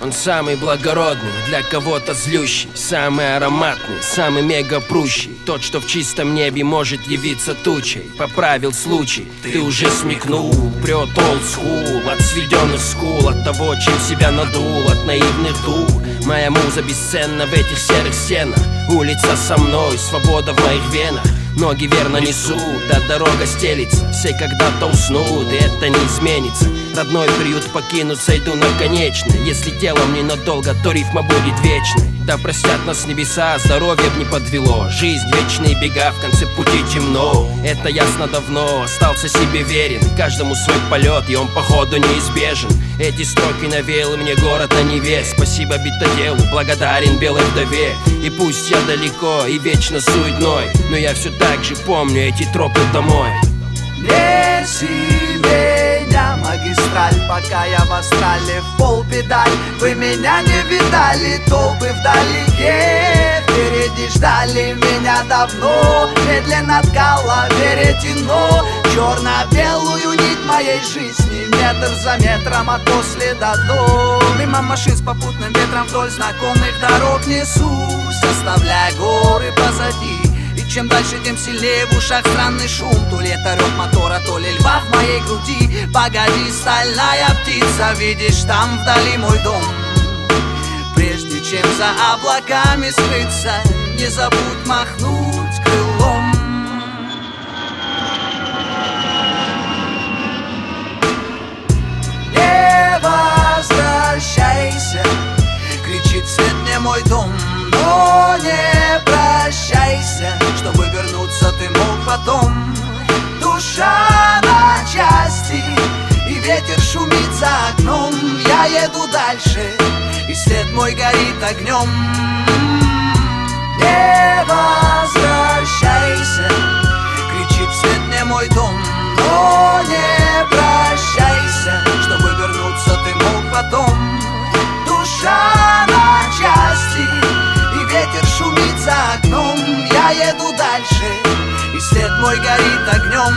Он самый благородный, для кого-то злющий, самый ароматный, самый мега-прущий. Тот, что в чистом небе может явиться тучей. Поправил случай, ты уже смекнул. Прет old school, от сведенных скул, от того, чем себя надул, от наивных дул. Моя муза бесценна в этих серых стенах. Улица со мной, свобода в моих венах. Ноги верно несут, а дорога стелится. Все когда-то уснут, и это не изменится. Родной приют покинут, сойду на конечной. Если телом ненадолго, то рифма будет вечной. Да простят нас небеса, здоровье б не подвело. Жизнь, вечные бега, в конце пути темно. Это ясно давно, остался себе верен. Каждому свой полет, и он походу неизбежен. Эти строки навеял мне город на Неве. Спасибо битоделу, благодарен белой вдове. И пусть я далеко и вечно суетной, но я все так же помню эти тропы домой. Неси меня, магистраль, пока я в астрале, в полпедаль. Вы меня не видали, толпы вдалеке впереди ждали меня давно. Медленно ткало веретено, черно-белую нить моей жизни, метр за метром от после до до. Мимо машин с попутным ветром вдоль знакомых дорог несусь, оставляя горы позади. И чем дальше, тем сильнее в ушах странный шум. То ли это рев мотора, то ли льва в моей груди. Погоди, стальная птица, видишь там вдали мой дом. Прежде чем за облаками скрыться, не забудь махнуть крылом. Не возвращайся, кричит вслед мне мой дом. Но не прощайся, чтобы вернуться ты мог потом. Душа на части, и ветер шумит за окном. Я еду дальше, и след мой горит огнем. Не возвращайся, кричит вслед мне мой дом. Но не прощайся, чтобы вернуться ты мог потом. Душа на части, ветер шумит за окном. Я еду дальше, и след мой горит огнем.